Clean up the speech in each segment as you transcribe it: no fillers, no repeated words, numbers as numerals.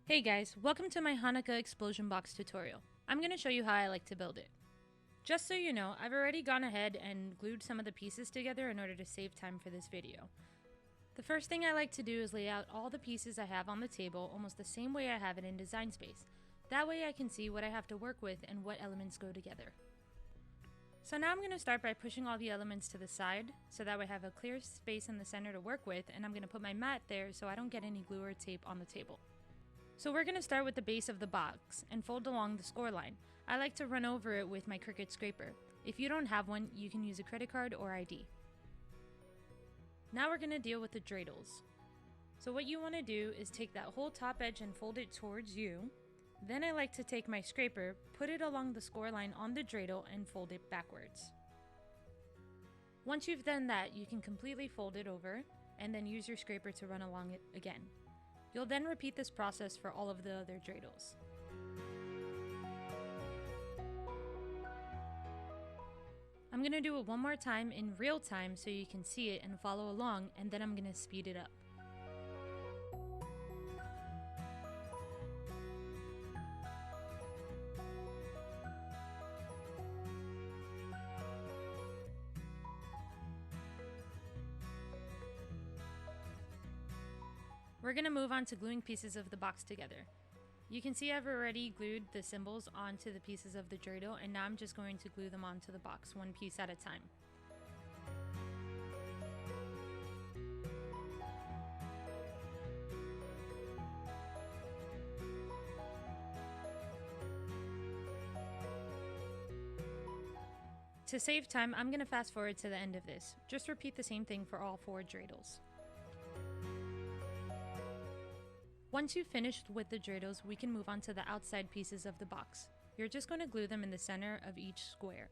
Hey guys, welcome to my Hanukkah explosion box tutorial. I'm going to show you how I like to build it. Just so you know, I've already gone ahead and glued some of the pieces together in order to save time for this video. The first thing I like to do is lay out all the pieces I have on the table almost the same way I have it in Design Space. That way I can see what I have to work with and what elements go together. So now I'm going to start by pushing all the elements to the side so that way I have a clear space in the center to work with, and I'm going to put my mat there so I don't get any glue or tape on the table. So we're going to start with the base of the box and fold along the score line. I like to run over it with my Cricut scraper. If you don't have one, you can use a credit card or ID. Now we're going to deal with the dreidels. So what you want to do is take that whole top edge and fold it towards you. Then I like to take my scraper, put it along the score line on the dreidel and fold it backwards. Once you've done that, you can completely fold it over and then use your scraper to run along it again. You'll then repeat this process for all of the other dreidels. I'm going to do it one more time in real time so you can see it and follow along, and then I'm going to speed it up. We're going to move on to gluing pieces of the box together. You can see I've already glued the symbols onto the pieces of the dreidel, and now I'm just going to glue them onto the box one piece at a time. To save time, I'm going to fast forward to the end of this. Just repeat the same thing for all 4 dreidels. Once you've finished with the dreidels, we can move on to the outside pieces of the box. You're just going to glue them in the center of each square.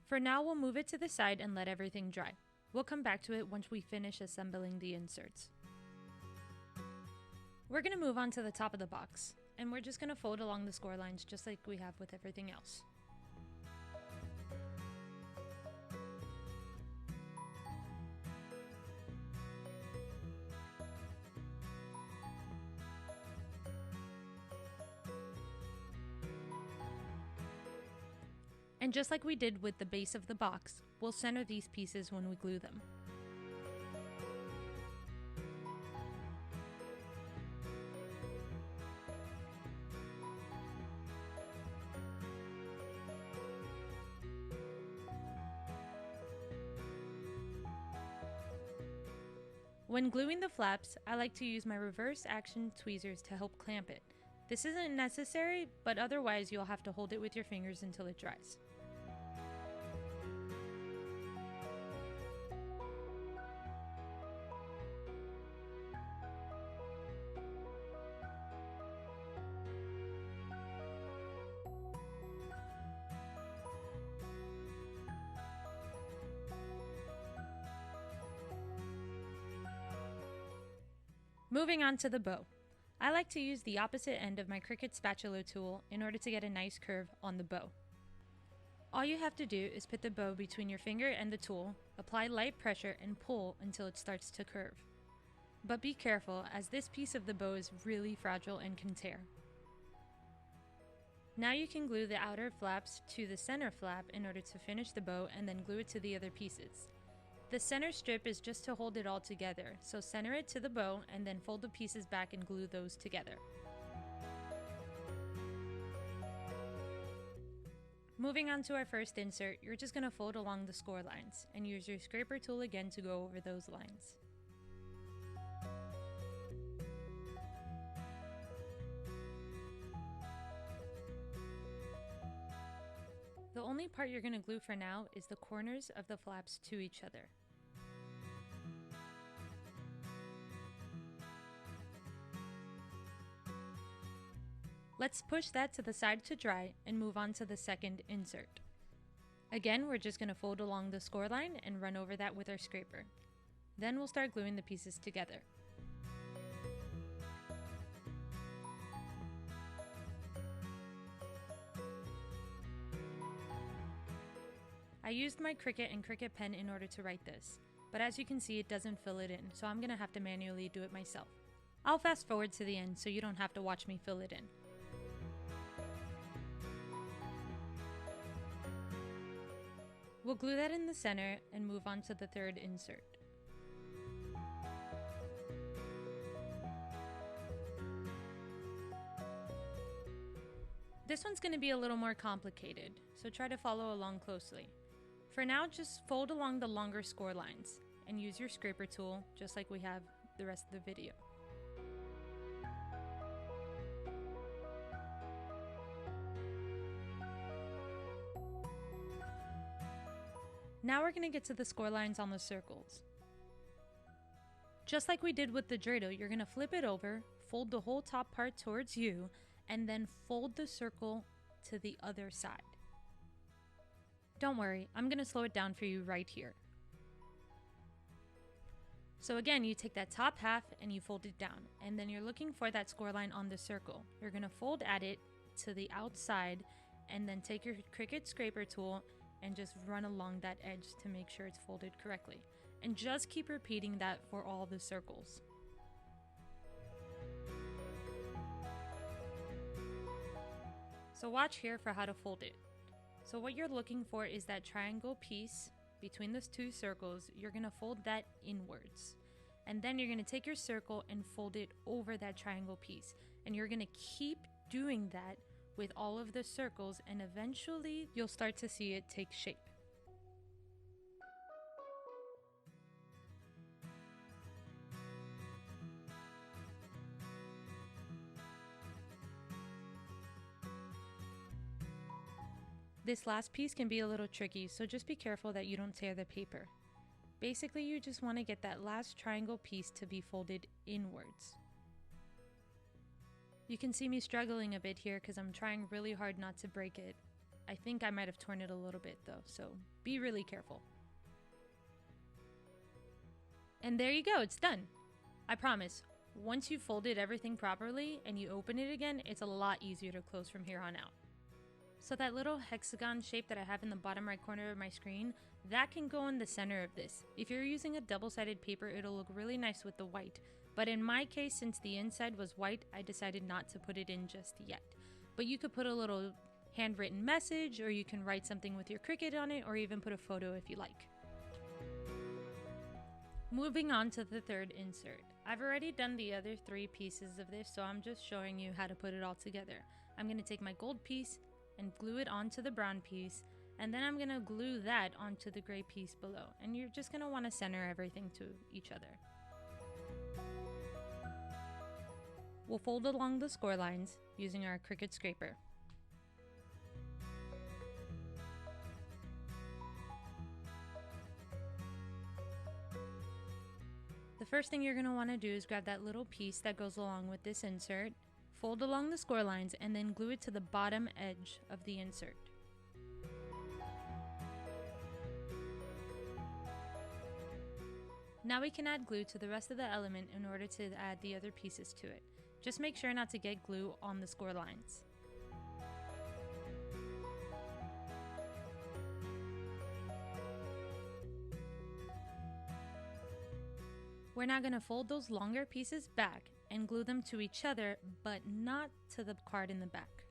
For now, we'll move it to the side and let everything dry. We'll come back to it once we finish assembling the inserts. We're going to move on to the top of the box, and we're just going to fold along the score lines just like we have with everything else. And just like we did with the base of the box, we'll center these pieces when we glue them. When gluing the flaps, I like to use my reverse action tweezers to help clamp it. This isn't necessary, but otherwise you'll have to hold it with your fingers until it dries. Moving on to the bow. I like to use the opposite end of my Cricut spatula tool in order to get a nice curve on the bow. All you have to do is put the bow between your finger and the tool, apply light pressure, and pull until it starts to curve. But be careful, as this piece of the bow is really fragile and can tear. Now you can glue the outer flaps to the center flap in order to finish the bow and then glue it to the other pieces. The center strip is just to hold it all together, so center it to the bow and then fold the pieces back and glue those together. Moving on to our first insert, you're just going to fold along the score lines and use your scraper tool again to go over those lines. The only part you're going to glue for now is the corners of the flaps to each other. Let's push that to the side to dry and move on to the second insert. Again, we're just going to fold along the score line and run over that with our scraper. Then we'll start gluing the pieces together. I used my Cricut and Cricut pen in order to write this, but as you can see it doesn't fill it in, so I'm gonna have to manually do it myself. I'll fast forward to the end so you don't have to watch me fill it in. We'll glue that in the center and move on to the third insert. This one's going to be a little more complicated, so try to follow along closely. For now, just fold along the longer score lines and use your scraper tool just like we have the rest of the video. Now we're going to get to the score lines on the circles. Just like we did with the dreidel, you're going to flip it over, fold the whole top part towards you, and then fold the circle to the other side. Don't worry, I'm going to slow it down for you right here. So again, you take that top half and you fold it down, and then you're looking for that score line on the circle. You're going to fold at it to the outside and then take your Cricut scraper tool and just run along that edge to make sure it's folded correctly. And just keep repeating that for all the circles. So watch here for how to fold it. So what you're looking for is that triangle piece between those two circles. You're going to fold that inwards. And then you're going to take your circle and fold it over that triangle piece. And you're going to keep doing that with all of the circles, and eventually you'll start to see it take shape. This last piece can be a little tricky, so just be careful that you don't tear the paper. Basically, you just want to get that last triangle piece to be folded inwards. You can see me struggling a bit here because I'm trying really hard not to break it. I think I might have torn it a little bit though, so be really careful. And there you go, it's done. I promise, once you've folded everything properly and you open it again, it's a lot easier to close from here on out. So that little hexagon shape that I have in the bottom right corner of my screen, that can go in the center of this. If you're using a double-sided paper, it'll look really nice with the white. But in my case, since the inside was white, I decided not to put it in just yet. But you could put a little handwritten message, or you can write something with your Cricut on it, or even put a photo if you like. Moving on to the third insert. I've already done the other three pieces of this, so I'm just showing you how to put it all together. I'm going to take my gold piece and glue it onto the brown piece, and then I'm going to glue that onto the gray piece below. And you're just going to want to center everything to each other. We'll fold along the score lines using our Cricut scraper. The first thing you're going to want to do is grab that little piece that goes along with this insert, fold along the score lines, and then glue it to the bottom edge of the insert. Now we can add glue to the rest of the element in order to add the other pieces to it. Just make sure not to get glue on the score lines. We're now going to fold those longer pieces back and glue them to each other, but not to the card in the back.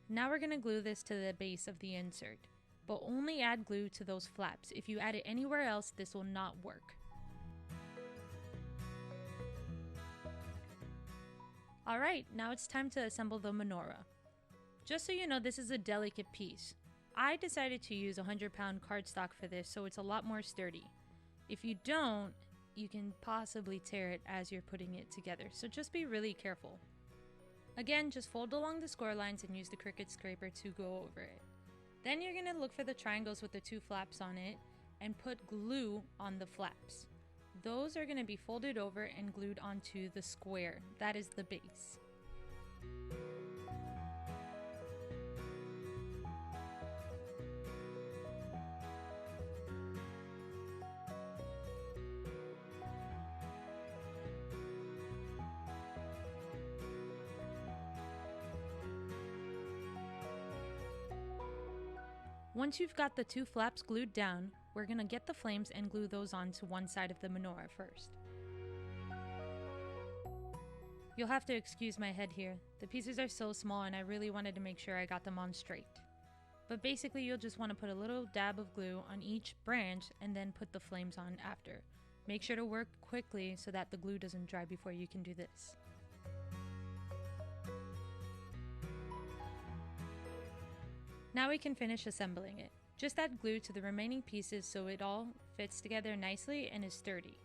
Now we're going to glue this to the base of the insert, but only add glue to those flaps. If you add it anywhere else, this will not work. Alright, now it's time to assemble the menorah. Just so you know, this is a delicate piece. I decided to use 100-pound cardstock for this, so it's a lot more sturdy. If you don't, you can possibly tear it as you're putting it together, so just be really careful. Again, just fold along the score lines and use the Cricut scraper to go over it. Then you're going to look for the triangles with the two flaps on it and put glue on the flaps. Those are going to be folded over and glued onto the square. That is the base. Once you've got the two flaps glued down, we're gonna get the flames and glue those onto one side of the menorah first. You'll have to excuse my head here. The pieces are so small and I really wanted to make sure I got them on straight. But basically you'll just want to put a little dab of glue on each branch and then put the flames on after. Make sure to work quickly so that the glue doesn't dry before you can do this. Now we can finish assembling it. Just add glue to the remaining pieces so it all fits together nicely and is sturdy.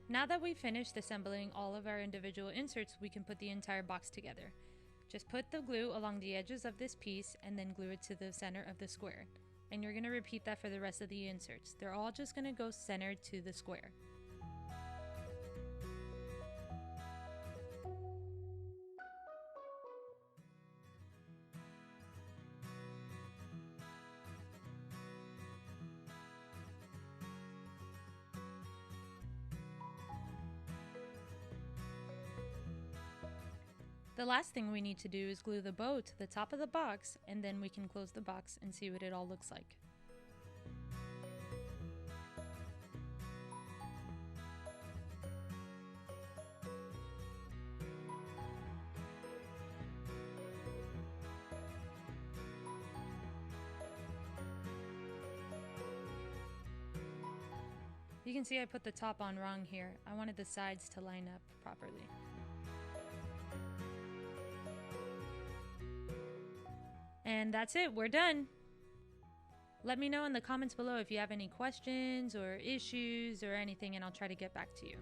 Now that we've finished assembling all of our individual inserts, we can put the entire box together. Just put the glue along the edges of this piece and then glue it to the center of the square. And you're going to repeat that for the rest of the inserts. They're all just going to go centered to the square. The last thing we need to do is glue the bow to the top of the box, and then we can close the box and see what it all looks like. You can see I put the top on wrong here. I wanted the sides to line up properly. And that's it, we're done. Let me know in the comments below if you have any questions or issues or anything, and I'll try to get back to you.